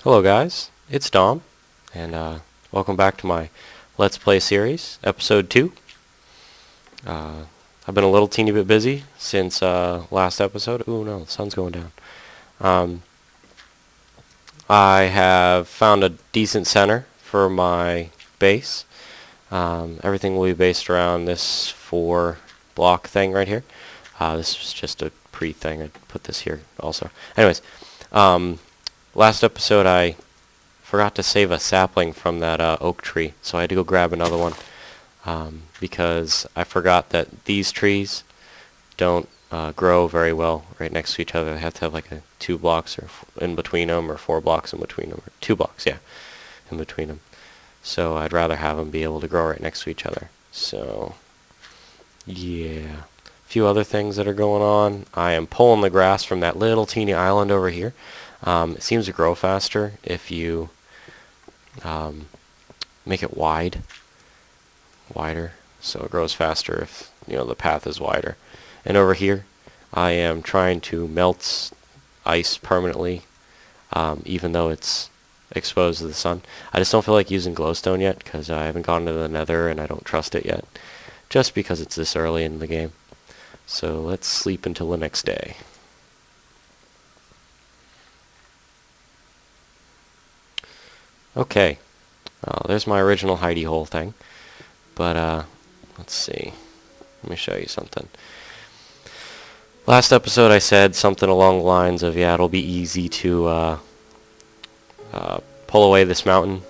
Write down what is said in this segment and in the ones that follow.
Hello guys, it's Dom, and welcome back to my Let's Play series, episode 2. I've been a little teeny bit busy since last episode. Ooh no, the sun's going down. Um, I have found a decent center for my base. Everything will be based around this 4 block thing right here. This was just a pre-thing. I put this here also. Anyways, last episode I forgot to save a sapling from that oak tree, so I had to go grab another one because I forgot that these trees don't grow very well right next to each other. They have to have like 2 blocks or in between them, or 4 blocks in between them, or 2 blocks, yeah, in between them. So I'd rather have them be able to grow right next to each other. So yeah, a few other things that are going on. I am pulling the grass from that little teeny island over here. It seems to grow faster if you make it wider, so it grows faster if the path is wider. And over here, I am trying to melt ice permanently, even though it's exposed to the sun. I just don't feel like using glowstone yet because I haven't gone to the nether and I don't trust it yet, just because it's this early in the game. So let's sleep until the next day. Okay, there's my original hidey hole thing, but let's see, let me show you something. Last episode I said something along the lines of, yeah, it'll be easy to pull away this mountain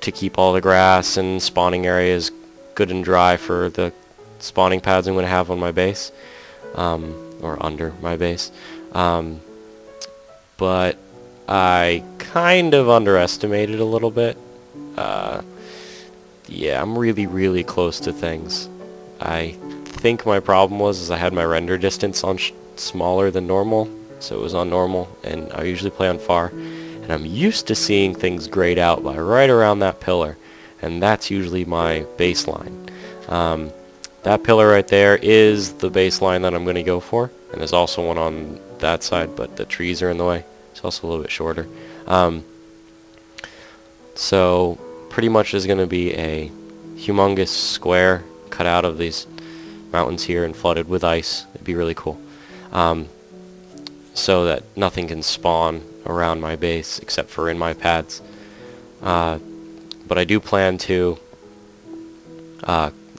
to keep all the grass and spawning areas good and dry for the spawning pads I'm going to have on my base, or under my base, but I kind of underestimated a little bit. Yeah, I'm really close to things. I think my problem was I had my render distance on smaller than normal, so it was on normal, and I usually play on far, and I'm used to seeing things grayed out by right around that pillar, and that's usually my baseline. That pillar right there is the baseline that I'm going to go for, and there's also one on that side, but the trees are in the way. It's also a little bit shorter. So pretty much is going to be a humongous square cut out of these mountains here and flooded with ice. It'd be really cool. So that nothing can spawn around my base except for in my pads. But I do plan to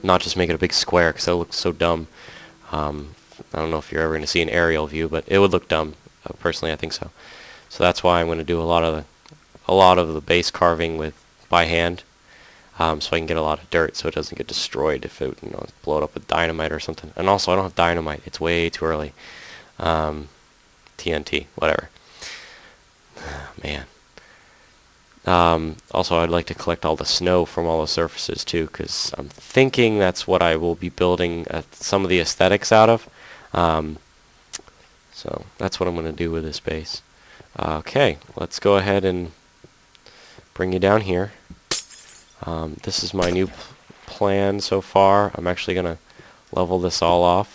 not just make it a big square because that looks so dumb. I don't know if you're ever going to see an aerial view, but it would look dumb. Personally, I think so. So that's why I'm going to do a lot of the base carving by hand, so I can get a lot of dirt, so it doesn't get destroyed if it blow it up with dynamite or something. And also, I don't have dynamite; it's way too early. TNT, whatever. Man. Also, I'd like to collect all the snow from all the surfaces too, because I'm thinking that's what I will be building some of the aesthetics out of. So that's what I'm going to do with this base. Okay, let's go ahead and bring you down here. This is my new plan so far. I'm actually going to level this all off.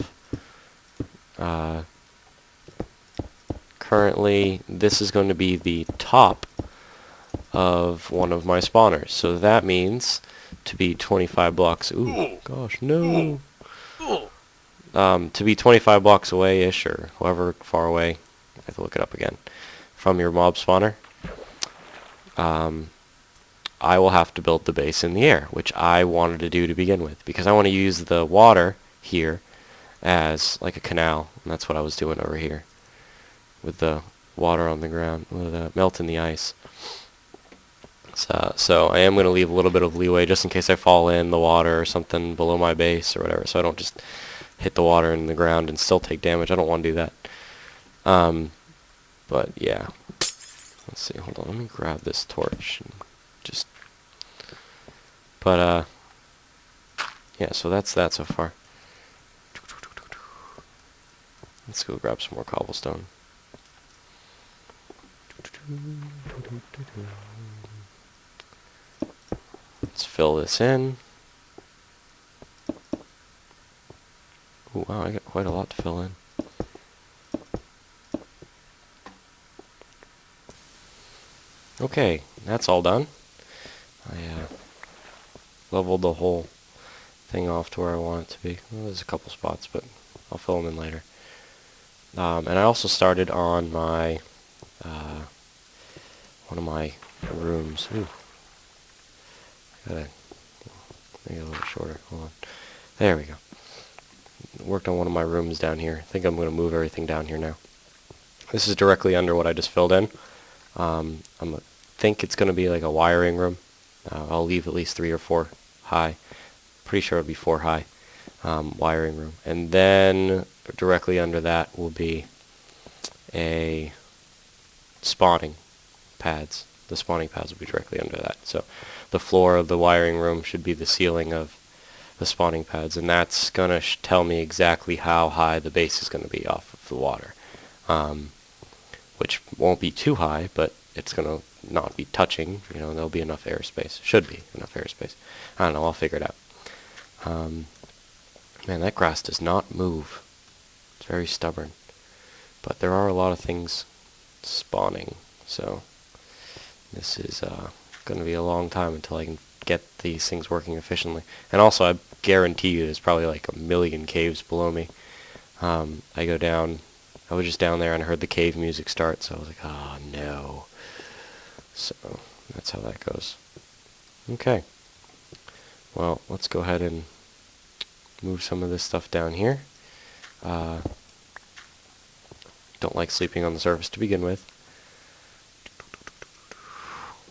Currently, this is going to be the top of one of my spawners. So that means to be 25 blocks... Ooh, gosh, no! To be 25 blocks away-ish, or however far away, I have to look it up again, from your mob spawner, I will have to build the base in the air, which I wanted to do to begin with, because I want to use the water here as like a canal, and that's what I was doing over here, with the water on the ground, with melting the ice. So I am going to leave a little bit of leeway just in case I fall in the water or something below my base or whatever, so I don't just hit the water in the ground and still take damage. I don't want to do that. But yeah, let's see. Hold on, let me grab this torch and just. But yeah. So that's that so far. Let's go grab some more cobblestone. Let's fill this in. Ooh, wow, I got quite a lot to fill in. Okay, that's all done. I leveled the whole thing off to where I want it to be. Well, there's a couple spots, but I'll fill them in later. And I also started on my one of my rooms. Ooh, gotta make it a little shorter. Hold on. There we go. Worked on one of my rooms down here. I think I'm going to move everything down here now. This is directly under what I just filled in. I think it's going to be like a wiring room. I'll leave at least 3 or 4 high. Pretty sure it'll be 4 high wiring room. And then directly under that will be a spawning pads. The spawning pads will be directly under that. So the floor of the wiring room should be the ceiling of the spawning pads, and that's going to tell me exactly how high the base is going to be off of the water, which won't be too high, but it's going to not be touching. You know, there'll be enough airspace. Should be enough airspace. I don't know. I'll figure it out. Man, that grass does not move. It's very stubborn. But there are a lot of things spawning, so this is going to be a long time until I can get these things working efficiently. And also, I guarantee you there's probably like a million caves below me. I go down, I was just down there and I heard the cave music start, so I was like, oh no. So, that's how that goes. Okay. Well, let's go ahead and move some of this stuff down here. Don't like sleeping on the surface to begin with.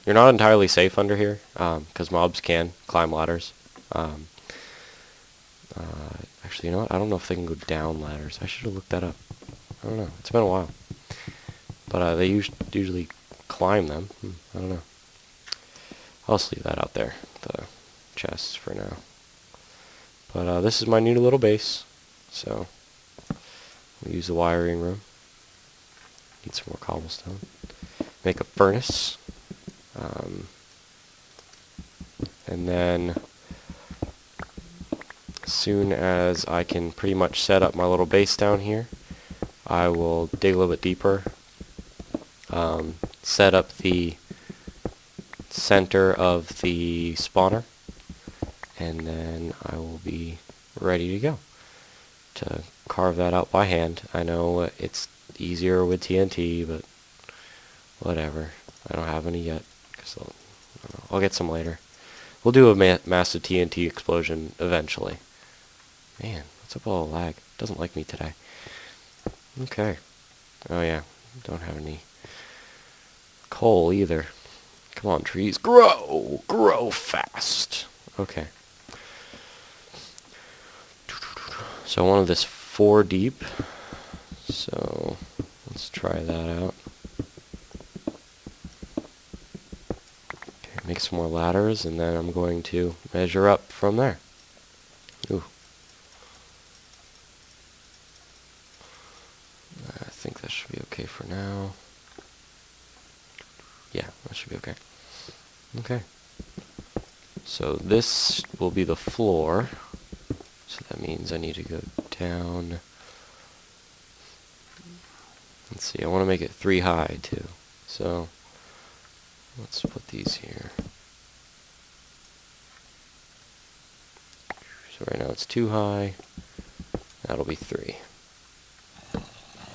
You're not entirely safe under here, because mobs can climb ladders. Actually, you know what? I don't know if they can go down ladders. I should have looked that up. I don't know. It's been a while. But they usually climb them. I don't know. I'll just leave that out there, the chests, for now. But this is my new little base. So, we'll use the wiring room. Need some more cobblestone. Make a furnace. And then, as soon as I can pretty much set up my little base down here, I will dig a little bit deeper, set up the center of the spawner, and then I will be ready to go to carve that out by hand. I know it's easier with TNT, but whatever. I don't have any yet, because I'll get some later. We'll do a massive TNT explosion eventually. Man, what's up with all the lag? Doesn't like me today. Okay. Oh yeah, don't have any coal either. Come on, trees. Grow! Grow fast! Okay. So I wanted this 4 deep. So let's try that out. Okay, make some more ladders, and then I'm going to measure up from there. Ooh. I think that should be okay for now. Yeah, that should be okay. Okay. So this will be the floor. So that means I need to go down. Let's see, I want to make it 3 high too. So let's put these here. So right now it's 2 high. That'll be 3.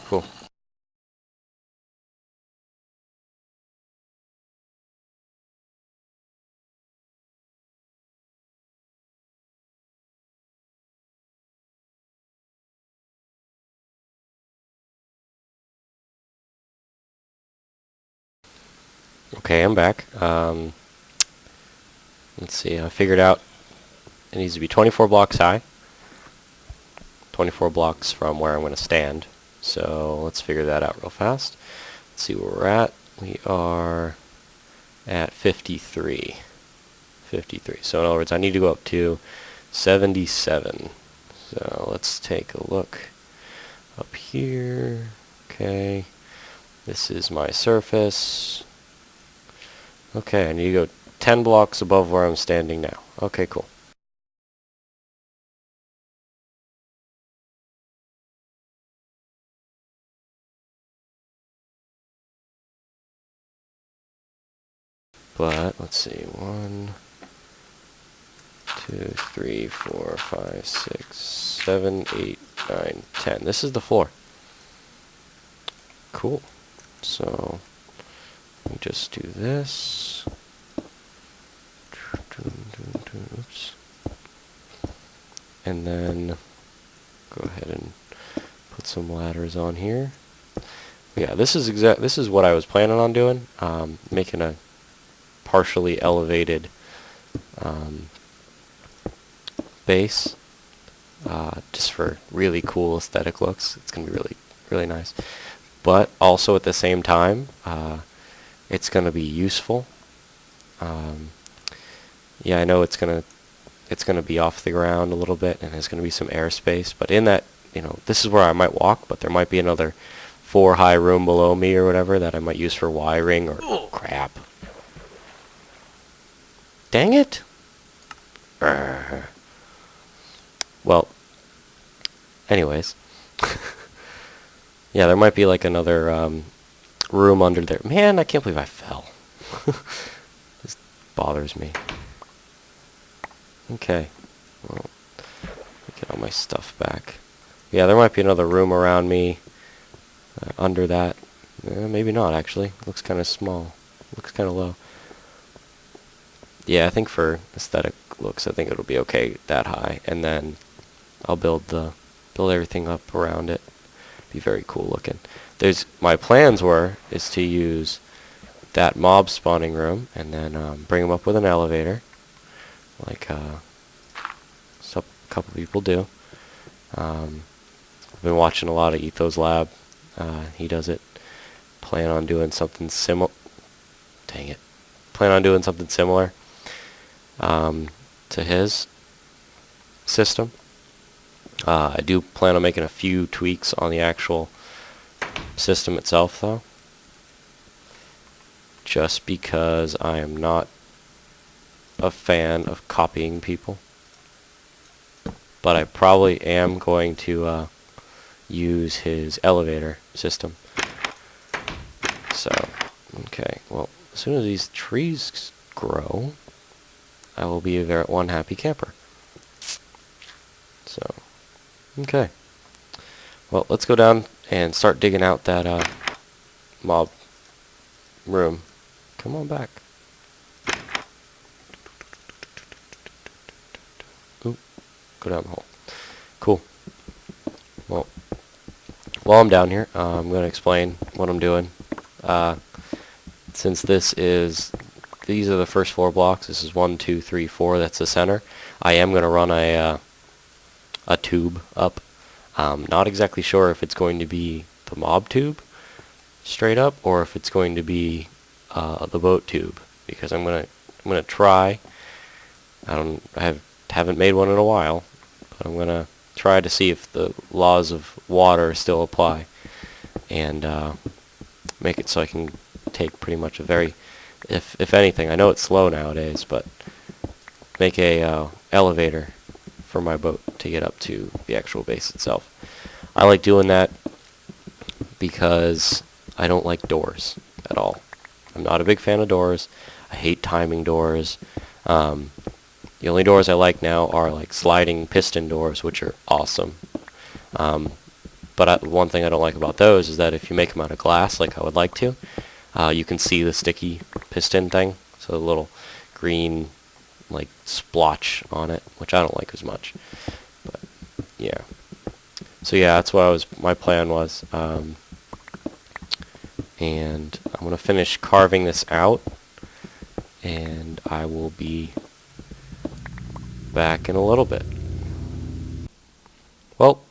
Cool. Okay, I'm back. Let's see, I figured out it needs to be 24 blocks high. 24 blocks from where I'm going to stand. So let's figure that out real fast. Let's see where we're at. We are at 53. 53. So in other words, I need to go up to 77. So let's take a look up here. Okay. This is my surface. Okay, I need to go 10 blocks above where I'm standing now. Okay, cool. But let's see, 1, 2, 3, 4, 5, 6, 7, 8, 9, 10. This is the floor. Cool. So let me just do this. Oops. And then go ahead and put some ladders on here. Yeah, this is what I was planning on doing. Making a partially elevated base, just for really cool aesthetic looks. It's gonna be really nice. But also at the same time, it's gonna be useful. Yeah, I know it's gonna be off the ground a little bit, and there's gonna be some airspace. But in that, this is where I might walk, but there might be another 4-high room below me or whatever that I might use for wiring or crap. Dang it! Well, anyways, yeah, there might be like another room under there. Man, I can't believe I fell. This bothers me. Okay, well, get all my stuff back. Yeah, there might be another room around me under that. Maybe not, actually. Looks kind of small. Looks kind of low. Yeah, I think for aesthetic looks, I think it'll be okay that high, and then I'll build everything up around it. Be very cool looking. My plans is to use that mob spawning room, and then bring them up with an elevator, like a couple people do. I've been watching a lot of Etho's Lab. He does it. Plan on doing something similar. Dang it. Plan on doing something similar to his system. I do plan on making a few tweaks on the actual system itself, though. Just because I am not a fan of copying people. But I probably am going to use his elevator system. So, okay, well, as soon as these trees grow, I will be one happy camper. So, okay. Well, let's go down and start digging out that mob room. Come on back. Oop, go down the hole. Cool. Well, while I'm down here, I'm going to explain what I'm doing. Since these are the first 4 blocks. This is 1, 2, 3, 4. That's the center. I am going to run a tube up. Not exactly sure if it's going to be the mob tube straight up, or if it's going to be the boat tube, because I'm gonna try. I haven't made one in a while, but I'm gonna try to see if the laws of water still apply, and make it so I can take pretty much if anything, I know it's slow nowadays, but make a elevator for my boat to get up to the actual base itself. I like doing that because I don't like doors at all. I'm not a big fan of doors. I hate timing doors. The only doors I like now are like sliding piston doors, which are awesome. But one thing I don't like about those is that if you make them out of glass, like I would like to, you can see the sticky piston thing, so the little green like splotch on it, which I don't like as much. But yeah. So yeah, that's what my plan was. And I'm going to finish carving this out, and I will be back in a little bit. Well,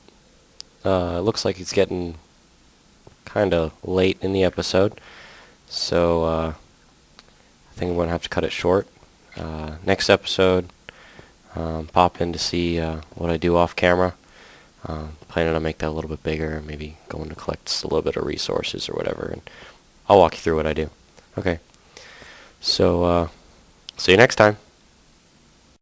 it looks like it's getting kind of late in the episode, so I think I'm going to have to cut it short. Next episode, pop in to see what I do off camera. Planning to make that a little bit bigger, maybe going to collect just a little bit of resources or whatever, and I'll walk you through what I do. Okay, so see you next time.